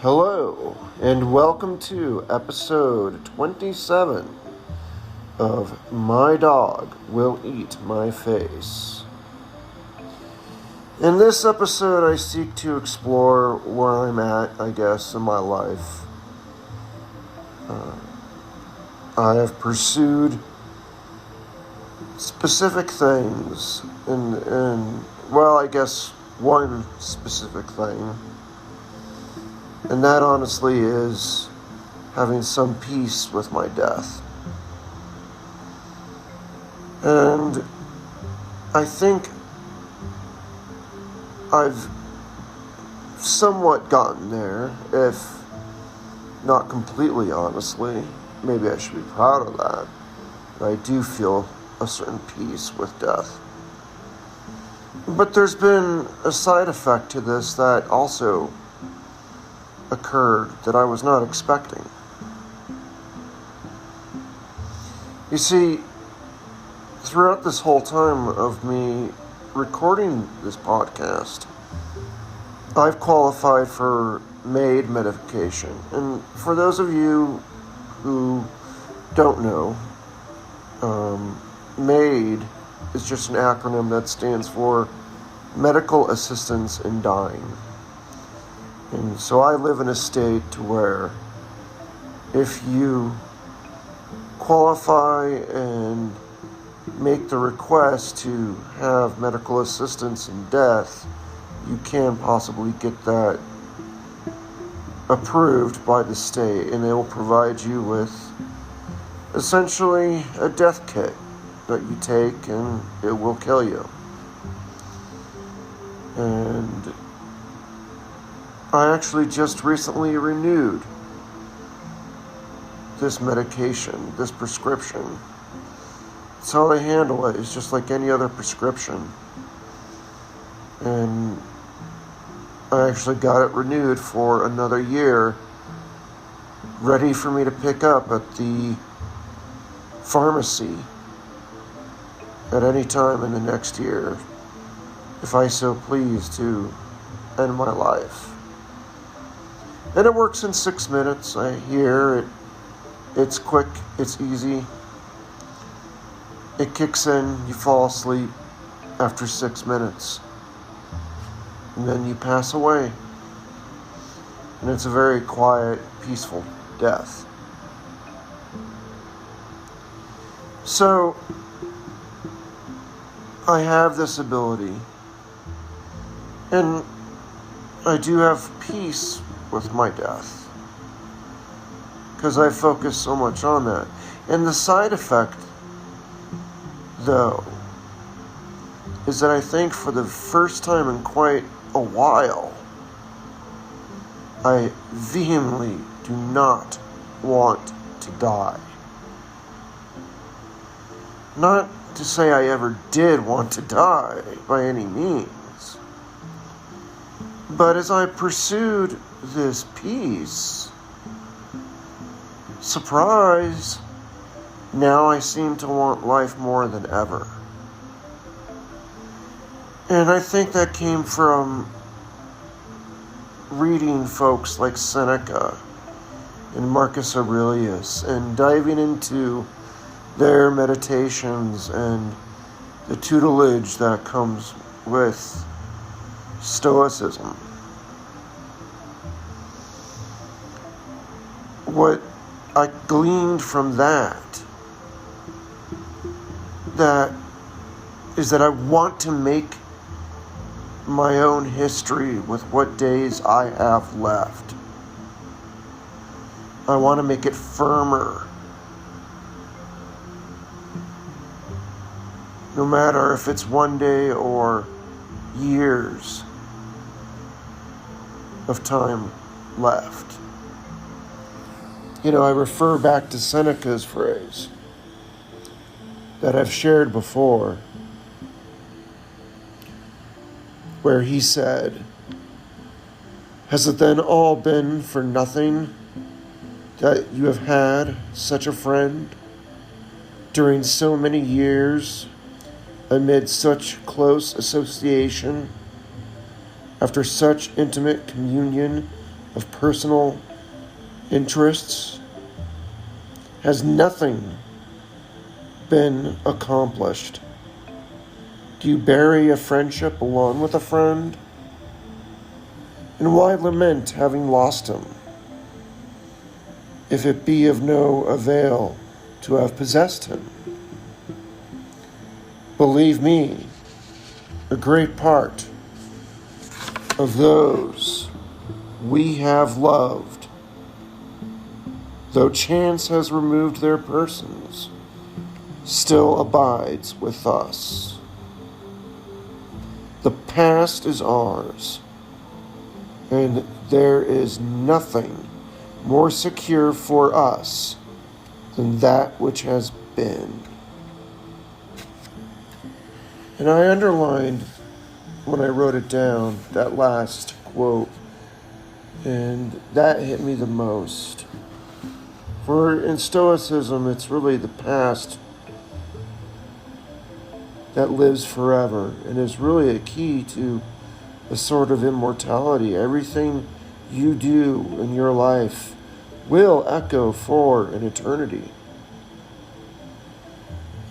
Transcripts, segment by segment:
Hello, and welcome to episode 27 of My Dog Will Eat My Face. In this episode, I seek to explore where I'm at, I guess, in my life. I have pursued specific things, and I guess one specific thing. And that honestly is having some peace with my death. And I think I've somewhat gotten there, if not completely honestly. Maybe I should be proud of that. But I do feel a certain peace with death. But there's been a side effect to this that also occurred that I was not expecting. You see, throughout this whole time of me recording this podcast, I've qualified for MAID medication. And for those of you who don't know, MAID is just an acronym that stands for Medical Assistance in Dying. And so I live in a state to where if you qualify and make the request to have medical assistance in death, you can possibly get that approved by the state, and they will provide you with essentially a death kit that you take and it will kill you. And I actually just recently renewed this medication, this prescription. It's how they handle it. It's just like any other prescription. And I actually got it renewed for another year, ready for me to pick up at the pharmacy at any time in the next year, if I so please to end my life. And it works in 6 minutes. I hear it. It's quick. It's easy. It kicks in. You fall asleep after 6 minutes. And then you pass away. And it's a very quiet, peaceful death. So, I have this ability. And I do have peace with my death, because I focus so much on that. And the side effect, though, is that I think for the first time in quite a while, I vehemently do not want to die. Not to say I ever did want to die by any means, but as I pursued this peace, surprise, now I seem to want life more than ever. And I think that came from reading folks like Seneca and Marcus Aurelius and diving into their meditations and the tutelage that comes with Stoicism. What I gleaned from that is that I want to make my own history with what days I have left. I want to make it firmer. No matter if it's one day or years of time left. You know, I refer back to Seneca's phrase that I've shared before, where he said, "Has it then all been for nothing that you have had such a friend during so many years, amid such close association, after such intimate communion of personal interests, has nothing been accomplished? Do you bury a friendship along with a friend? And why lament having lost him, if it be of no avail to have possessed him? Believe me, a great part of those we have loved, though chance has removed their persons, still abides with us. The past is ours, and there is nothing more secure for us than that which has been. And I underlined, when I wrote it down, that last quote, and that hit me the most. For in Stoicism, it's really the past that lives forever and is really a key to a sort of immortality. Everything you do in your life will echo for an eternity.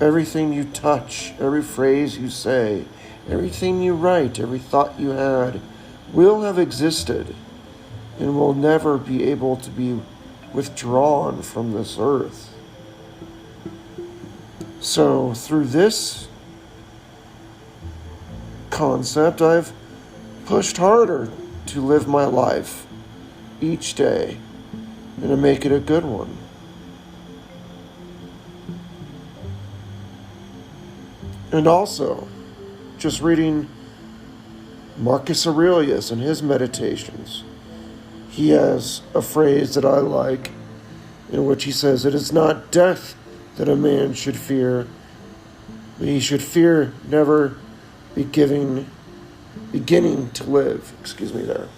Everything you touch, every phrase you say, everything you write, every thought you had will have existed and will never be able to be withdrawn from this earth. So through this concept, I've pushed harder to live my life each day and to make it a good one. And also, just reading Marcus Aurelius and his meditations, he has a phrase that I like in which he says, "It is not death that a man should fear, but he should fear never beginning to live." There.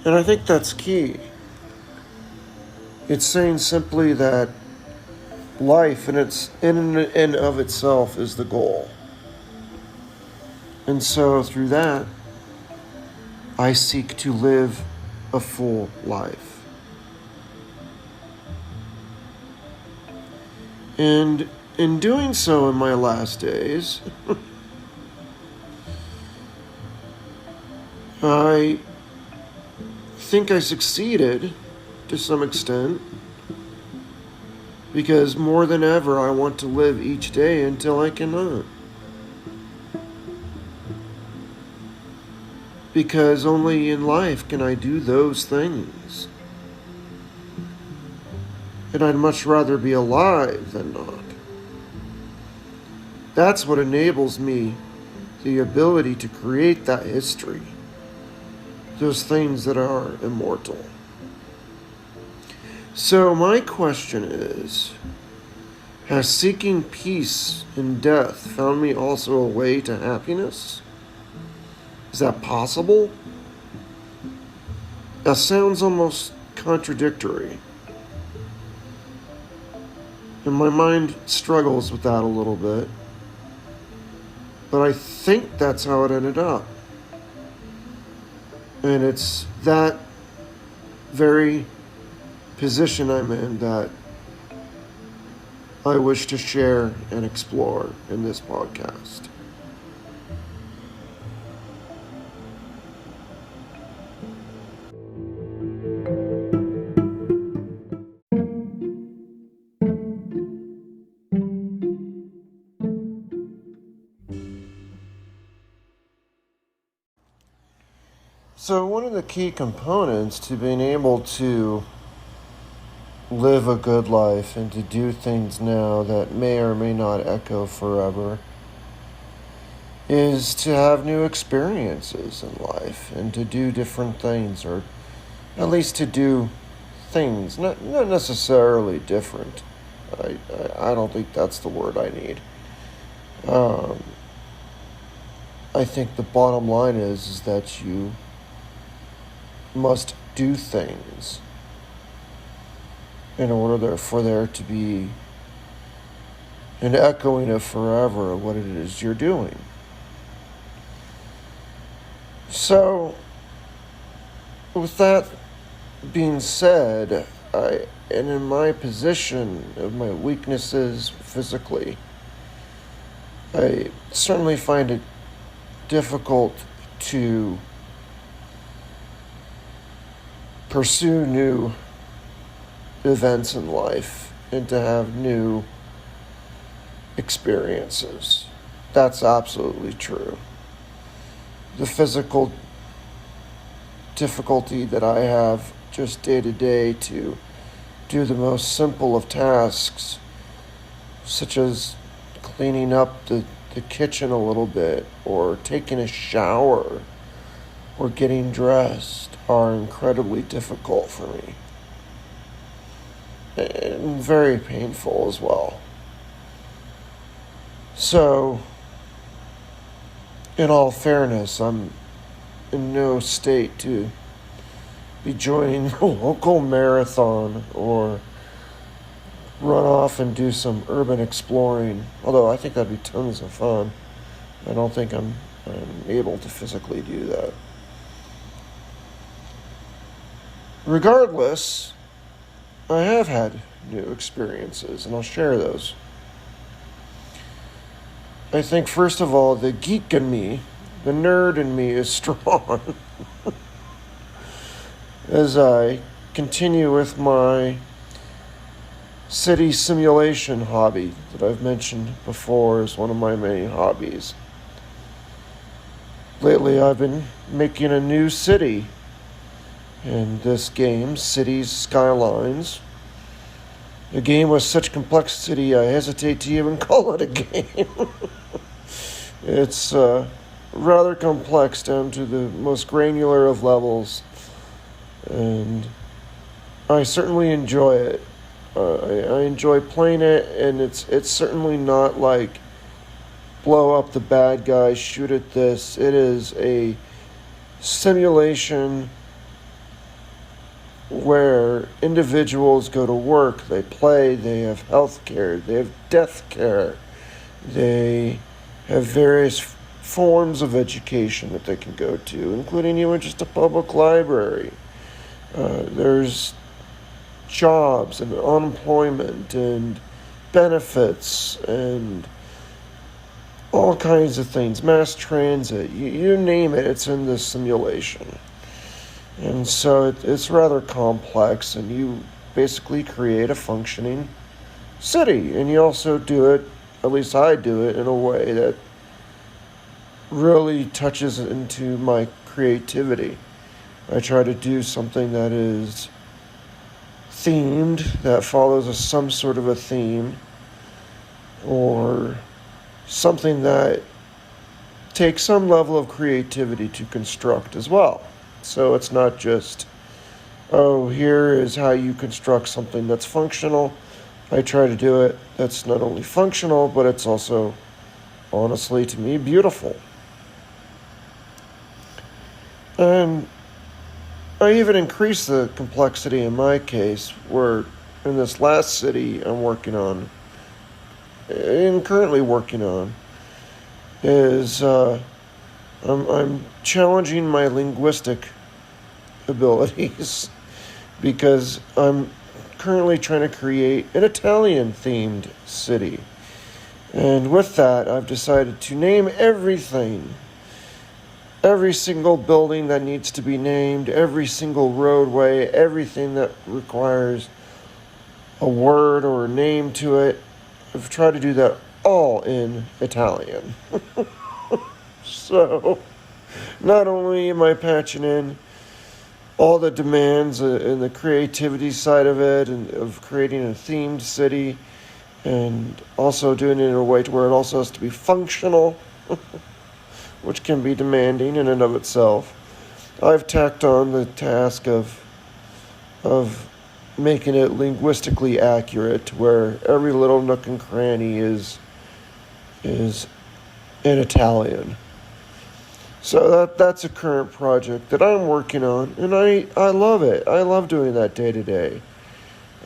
And I think that's key. It's saying simply that life in and of itself is the goal. And so through that, I seek to live a full life. And in doing so in my last days, I think I succeeded to some extent, because more than ever I want to live each day until I cannot. Because only in life can I do those things. And I'd much rather be alive than not. That's what enables me the ability to create that history. Those things that are immortal. So my question is, has seeking peace in death found me also a way to happiness? Is that possible? That sounds almost contradictory. And my mind struggles with that a little bit. But I think that's how it ended up. And it's that very position I'm in that I wish to share and explore in this podcast. So one of the key components to being able to live a good life and to do things now that may or may not echo forever is to have new experiences in life and to do different things, or at least to do things, not necessarily different. I don't think that's the word I need. I think the bottom line is that you must do things in order for there to be an echoing of forever of what it is you're doing. So, with that being said, and in my position of my weaknesses physically, I certainly find it difficult to pursue new events in life and to have new experiences. That's absolutely true. The physical difficulty that I have just day to day to do the most simple of tasks, such as cleaning up the kitchen a little bit, or taking a shower, or getting dressed, are incredibly difficult for me. And very painful as well. So, in all fairness, I'm in no state to be joining the local marathon or run off and do some urban exploring, although I think that'd be tons of fun. I don't think I'm able to physically do that. Regardless, I have had new experiences, and I'll share those. I think, first of all, the geek in me, the nerd in me, is strong. As I continue with my city simulation hobby that I've mentioned before as one of my many hobbies. Lately, I've been making a new city in this game, Cities Skylines. A game with such complexity, I hesitate to even call it a game. It's rather complex down to the most granular of levels, and I certainly enjoy it. I enjoy playing it, and it's certainly not like blow up the bad guy, shoot at this. It is a simulation where individuals go to work, they play, they have health care, they have death care, they have various forms of education that they can go to, including even just a public library. There's jobs and unemployment and benefits and all kinds of things, mass transit, you name it, it's in this simulation. And so it's rather complex, and you basically create a functioning city. And you also do it, at least I do it, in a way that really touches into my creativity. I try to do something that is themed, that follows some sort of a theme, or something that takes some level of creativity to construct as well. So it's not just, oh, here is how you construct something that's functional. I try to do it that's not only functional, but it's also, honestly, to me, beautiful. And I even increase the complexity in my case, where in this last city I'm working on, and currently working on, is I'm challenging my linguistic abilities because I'm currently trying to create an Italian-themed city. And with that, I've decided to name everything. Every single building that needs to be named, every single roadway, everything that requires a word or a name to it. I've tried to do that all in Italian. So, not only am I patching in all the demands and the creativity side of it, and of creating a themed city, and also doing it in a way to where it also has to be functional, which can be demanding in and of itself. I've tacked on the task of making it linguistically accurate, where every little nook and cranny is in Italian. So that's a current project that I'm working on, and I love it. I love doing that day to day.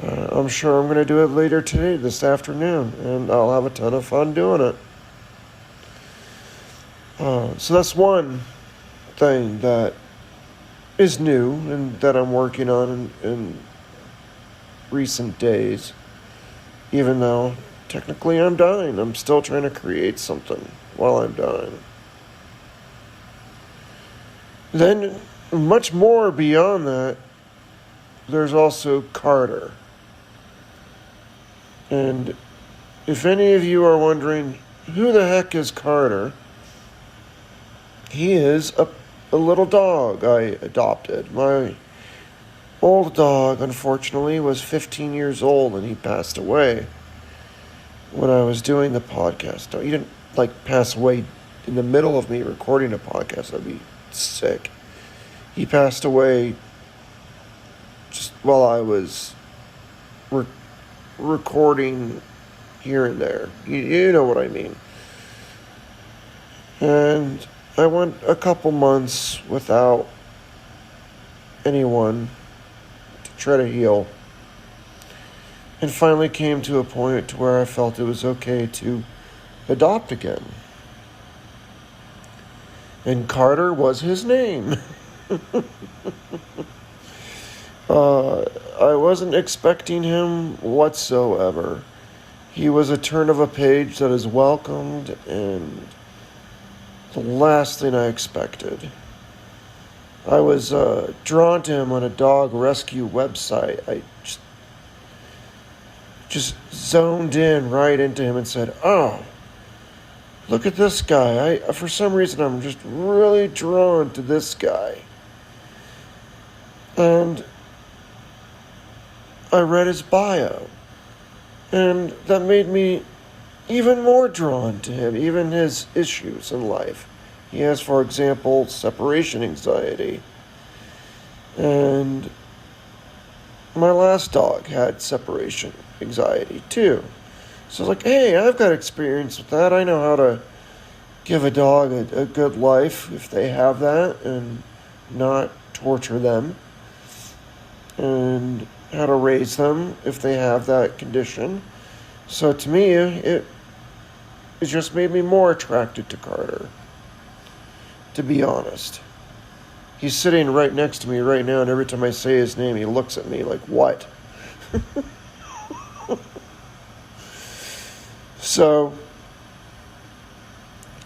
I'm sure I'm going to do it later today, this afternoon, and I'll have a ton of fun doing it. So that's one thing that is new and that I'm working on in recent days. Even though technically I'm dying, I'm still trying to create something while I'm dying. Then, much more beyond that, there's also Carter. And if any of you are wondering, who the heck is Carter? He is a little dog I adopted. My old dog, unfortunately, was 15 years old and he passed away when I was doing the podcast. He didn't, pass away in the middle of me recording a podcast. That'd be sick. He passed away just while I was recording here and there. You know what I mean. And I went a couple months without anyone to try to heal. And finally came to a point to where I felt it was okay to adopt again. And Carter was his name. I wasn't expecting him whatsoever. He was a turn of a page that is welcomed and the last thing I expected. I was drawn to him on a dog rescue website. I just zoned in right into him and said, "Oh, look at this guy. For some reason, I'm just really drawn to this guy." And I read his bio. And that made me even more drawn to him, even his issues in life. He has, for example, separation anxiety. And my last dog had separation anxiety too. So I was like, hey, I've got experience with that. I know how to give a dog a good life if they have that and not torture them. And how to raise them if they have that condition. So to me, it just made me more attracted to Carter, to be honest. He's sitting right next to me right now, and every time I say his name, he looks at me like, what? So,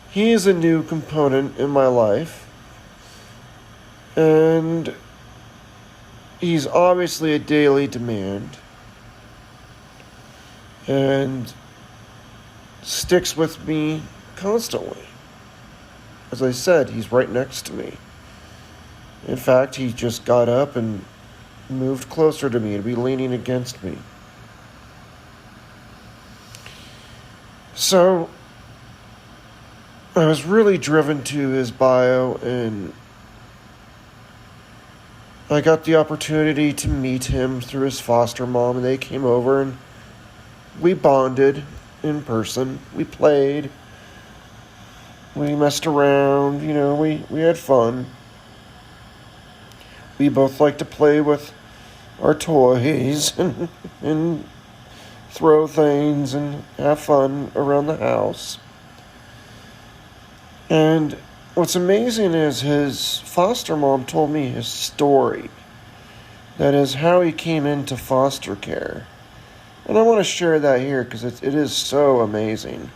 he is a new component in my life, and he's obviously a daily demand and sticks with me constantly. As I said, he's right next to me. In fact, he just got up and moved closer to me to be leaning against me. So, I was really driven to his bio, and I got the opportunity to meet him through his foster mom, and they came over and we bonded in person. We played. We messed around. We had fun. We both like to play with our toys and throw things and have fun around the house. And what's amazing is his foster mom told me his story. That is how he came into foster care. And I want to share that here because it is so amazing.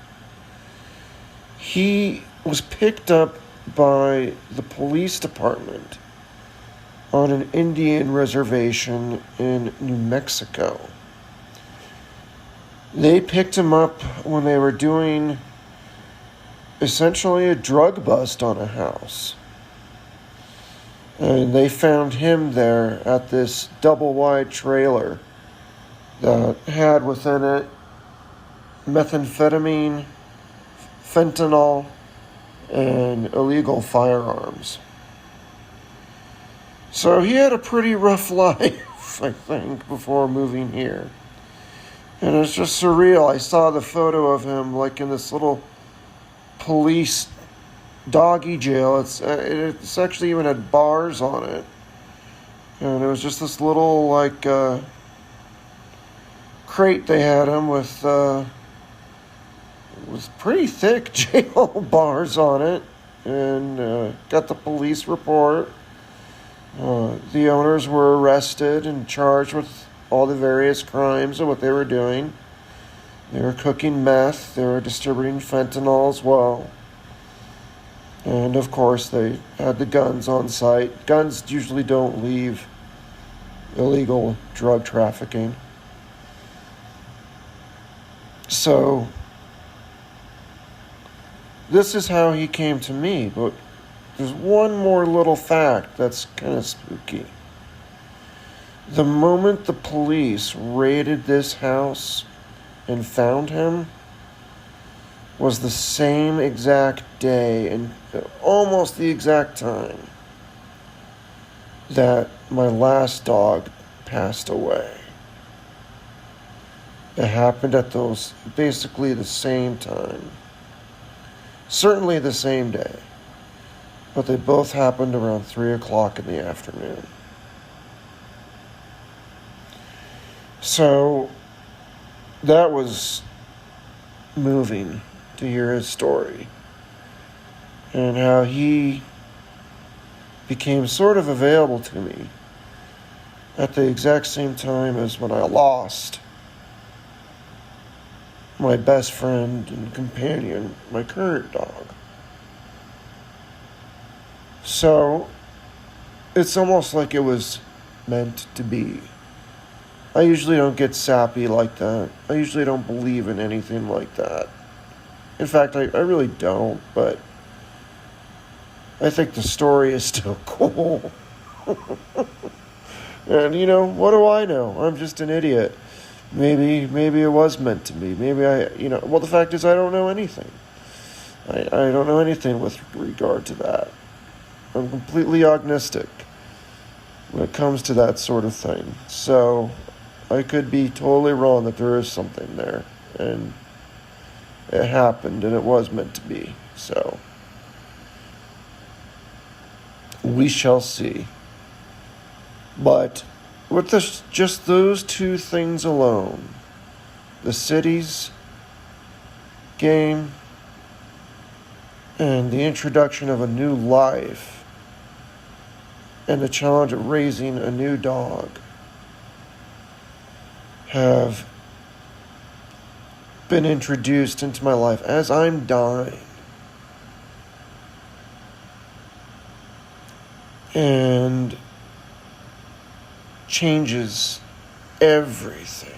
He was picked up by the police department on an Indian reservation in New Mexico. They picked him up when they were doing essentially a drug bust on a house. And they found him there at this double-wide trailer that had within it methamphetamine, fentanyl, and illegal firearms. So he had a pretty rough life, I think, before moving here. And it's just surreal. I saw the photo of him in this little police doggy jail. It's actually even had bars on it. And it was just this little, crate they had him with pretty thick jail bars on it. and got the police report. The owners were arrested and charged with all the various crimes of what they were doing. They were cooking meth, they were distributing fentanyl as well. And of course, they had the guns on site. Guns usually don't leave illegal drug trafficking. So, this is how he came to me, but there's one more little fact that's kind of spooky. The moment the police raided this house and found him was the same exact day and almost the exact time that my last dog passed away. It happened at those, basically the same time. Certainly the same day. But they both happened around 3 o'clock in the afternoon. So, that was moving to hear his story. And how he became sort of available to me at the exact same time as when I lost my best friend and companion, my current dog. So, it's almost like it was meant to be. I usually don't get sappy like that. I usually don't believe in anything like that. In fact, I really don't, but I think the story is still cool. And, what do I know? I'm just an idiot. Maybe it was meant to be. Maybe well, the fact is I don't know anything. I don't know anything with regard to that. I'm completely agnostic when it comes to that sort of thing. So, I could be totally wrong that there is something there. And it happened and it was meant to be. So, we shall see. But with just those two things alone, the city's game and the introduction of a new life and the challenge of raising a new dog have been introduced into my life as I'm dying. And changes everything.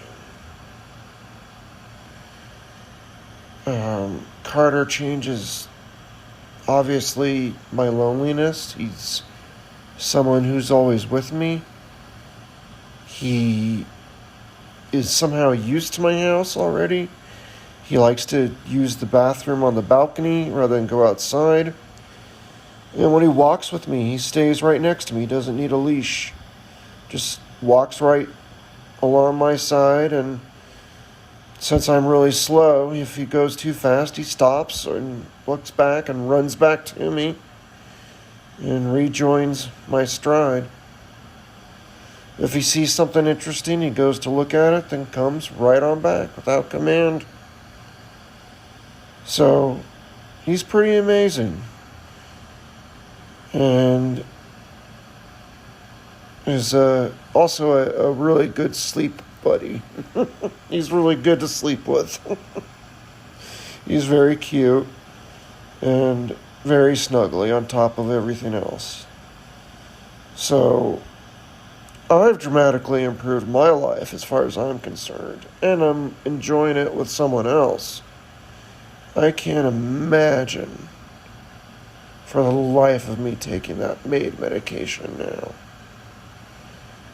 Carter changes, obviously, my loneliness. He's someone who's always with me. He is somehow used to my house already. He likes to use the bathroom on the balcony rather than go outside. And when he walks with me, he stays right next to me. He doesn't need a leash. Just walks right along my side, and since I'm really slow, if he goes too fast, he stops and looks back and runs back to me and rejoins my stride. If he sees something interesting, he goes to look at it, then comes right on back without command. So, he's pretty amazing. And is also a really good sleep buddy. He's really good to sleep with. He's very cute and very snuggly on top of everything else. So, I've dramatically improved my life as far as I'm concerned, and I'm enjoying it with someone else. I can't imagine for the life of me taking that MAID medication now.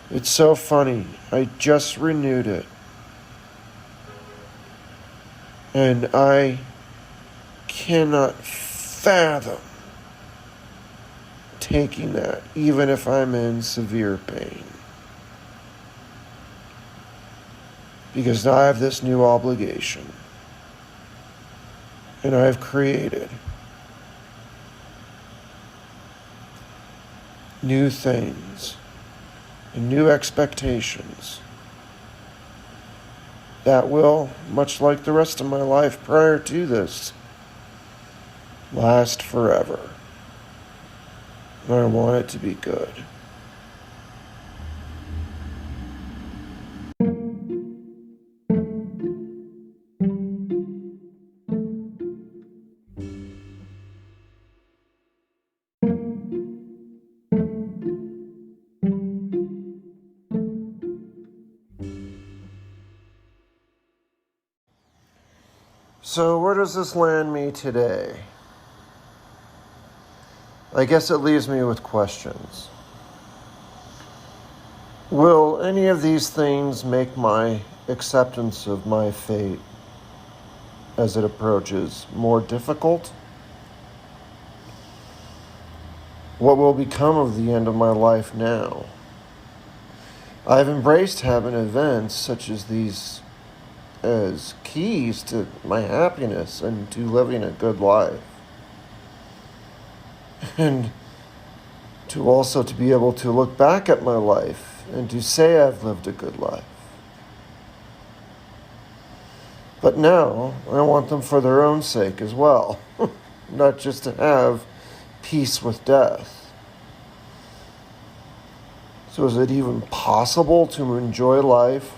It's so funny. I just renewed it. And I cannot fathom taking that, even if I'm in severe pain. Because I have this new obligation. And I've created new things and new expectations that will, much like the rest of my life prior to this, last forever. And I want it to be good. So where does this land me today? I guess it leaves me with questions. Will any of these things make my acceptance of my fate as it approaches more difficult? What will become of the end of my life now? I've embraced having events such as these as keys to my happiness and to living a good life. And to also to be able to look back at my life and to say I've lived a good life. But now, I want them for their own sake as well, not just to have peace with death. So is it even possible to enjoy life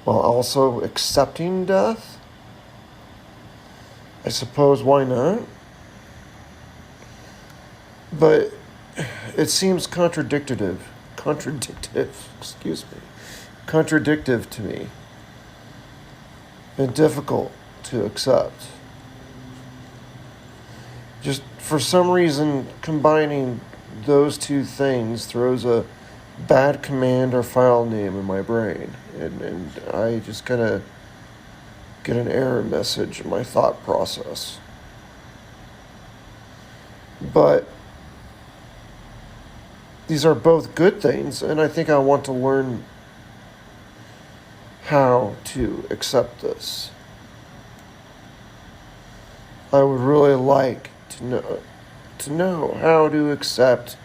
while also accepting death? I suppose, why not? But it seems contradictive to me, and difficult to accept. Just for some reason, combining those two things throws a bad command or file name in my brain, and I just kind of get an error message in my thought process. But these are both good things, and I think I want to learn how to accept this. I would really like to know how to accept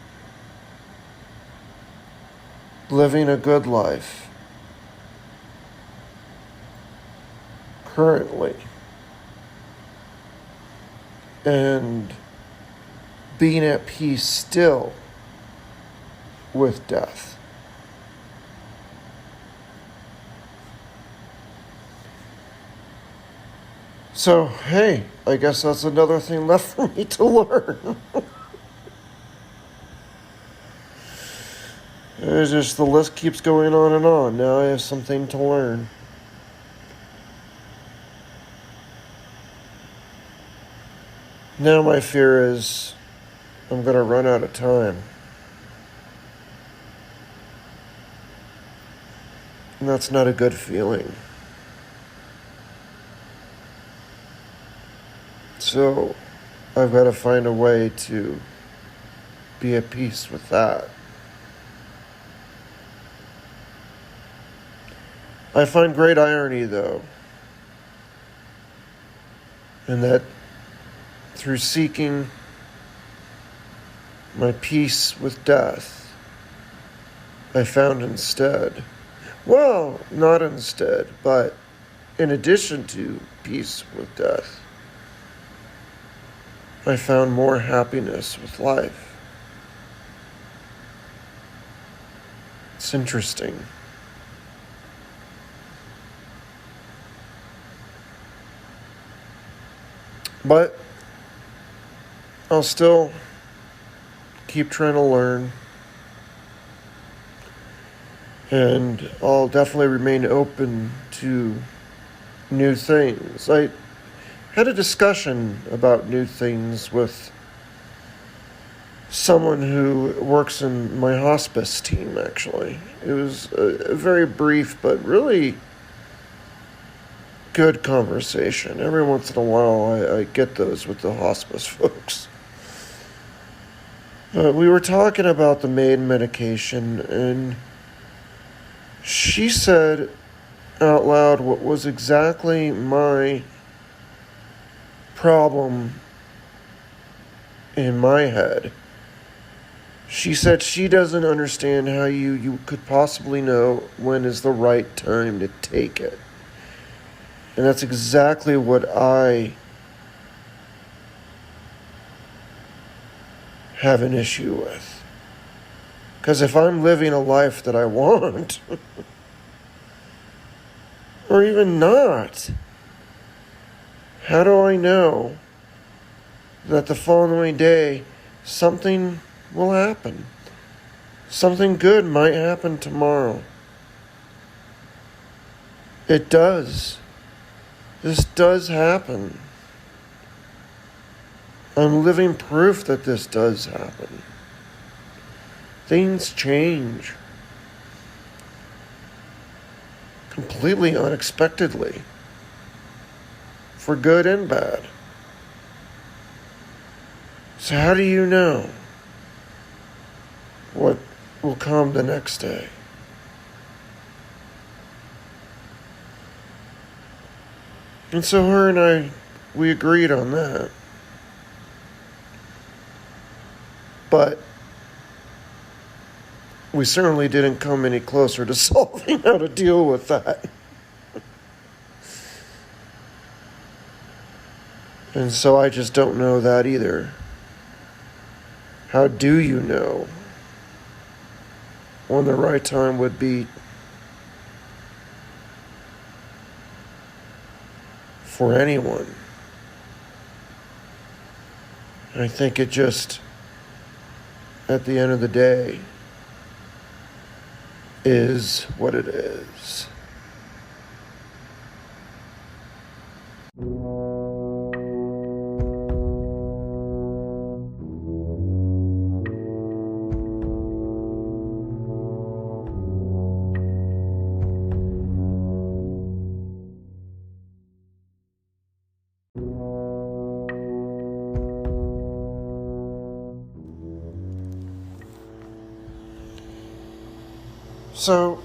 living a good life currently and being at peace still with death. So, hey, I guess that's another thing left for me to learn. It's just the list keeps going on and on. Now I have something to learn. Now my fear is I'm going to run out of time. And that's not a good feeling. So I've got to find a way to be at peace with that. I find great irony, though, in that through seeking my peace with death, I found instead, well, not instead, but in addition to peace with death, I found more happiness with life. It's interesting. But I'll still keep trying to learn. And I'll definitely remain open to new things. I had a discussion about new things with someone who works in my hospice team, actually. It was a very brief but really good conversation. Every once in a while I get those with the hospice folks. We were talking about the main medication, and she said out loud what was exactly my problem in my head. She said she doesn't understand how you could possibly know when is the right time to take it. And that's exactly what I have an issue with. Because if I'm living a life that I want, or even not, how do I know that the following day something will happen? Something good might happen tomorrow. It does. This does happen. I'm living proof that this does happen. Things change completely unexpectedly, for good and bad. So how do you know what will come the next day? And so her and I, we agreed on that. But we certainly didn't come any closer to solving how to deal with that. And so I just don't know that either. How do you know when the right time would be for anyone? I think it just, at the end of the day, is what it is. So,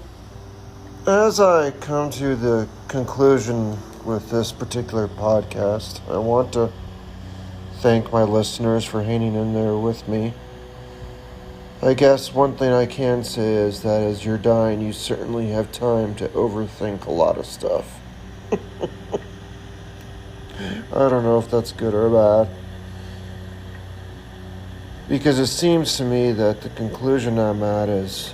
as I come to the conclusion with this particular podcast, I want to thank my listeners for hanging in there with me. I guess one thing I can say is that as you're dying, you certainly have time to overthink a lot of stuff. I don't know if that's good or bad. Because it seems to me that the conclusion I'm at is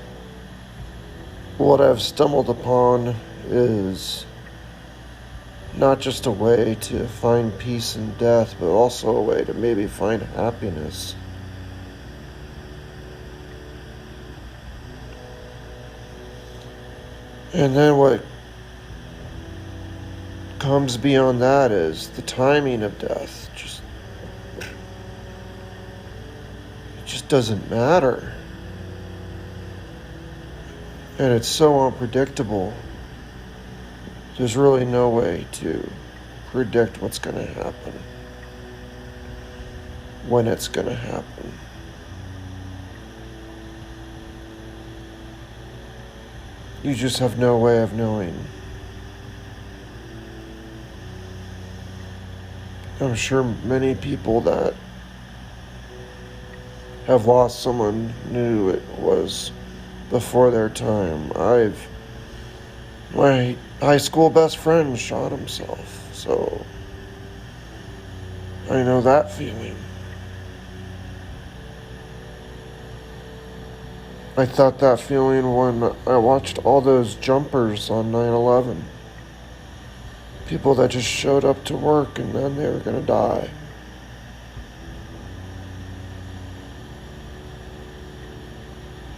what I've stumbled upon is not just a way to find peace in death, but also a way to maybe find happiness. And then what comes beyond that is the timing of death. It just doesn't matter. And it's so unpredictable. There's really no way to predict what's going to happen, when it's going to happen. You just have no way of knowing. I'm sure many people that have lost someone knew it was before their time. My high school best friend shot himself, so I know that feeling. I thought that feeling when I watched all those jumpers on 9/11. People that just showed up to work and then they were gonna die.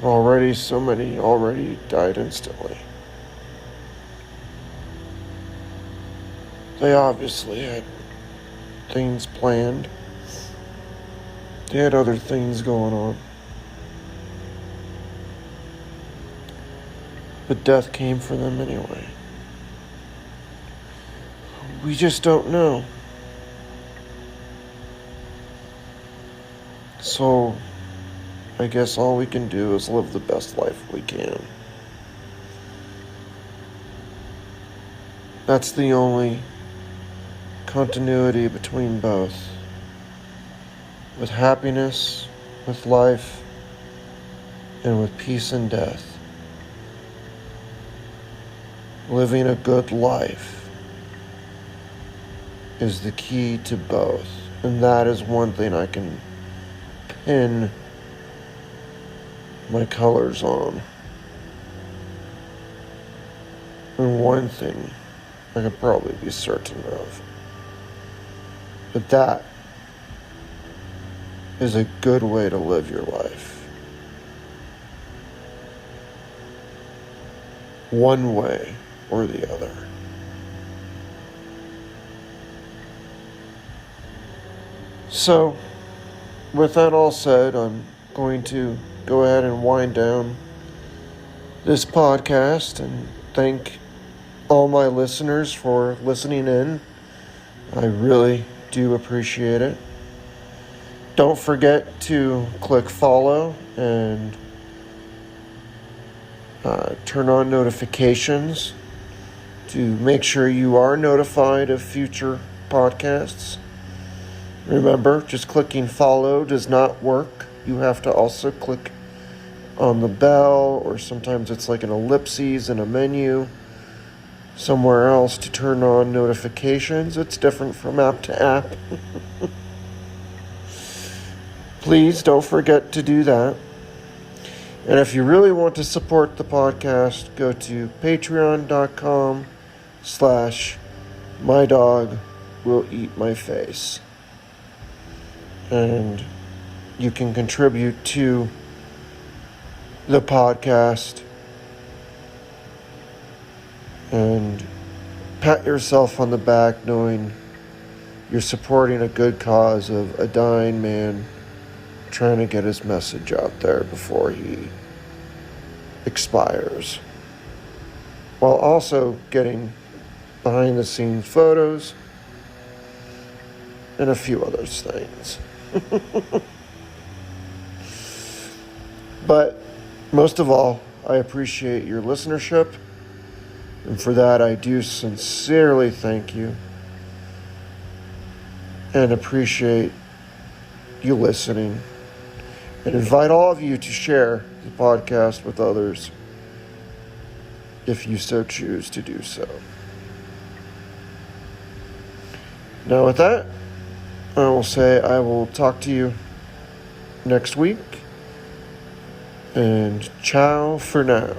Already, so many already died instantly. They obviously had things planned. They had other things going on. But death came for them anyway. We just don't know. So, I guess all we can do is live the best life we can. That's the only continuity between both. With happiness, with life, and with peace and death. Living a good life is the key to both. And that is one thing I can pin my colors on. And one thing I could probably be certain of, but that is a good way to live your life. One way or the other. So, with that all said, I'm going to go ahead and wind down this podcast and thank all my listeners for listening in. I really do appreciate it. Don't forget to click follow and turn on notifications to make sure you are notified of future podcasts. Remember, just clicking follow does not work. You have to also click on the bell, or sometimes it's like an ellipses in a menu somewhere else to turn on notifications. It's different from app to app. Please don't forget to do that. And if you really want to support the podcast, go to patreon.com/mydogwilleatmyface. And you can contribute to the podcast and pat yourself on the back knowing you're supporting a good cause of a dying man trying to get his message out there before he expires, while also getting behind the scenes photos and a few other things. But most of all, I appreciate your listenership, and for that I do sincerely thank you and appreciate you listening, and invite all of you to share the podcast with others if you so choose to do so. Now with that, I will say I will talk to you next week, and ciao for now.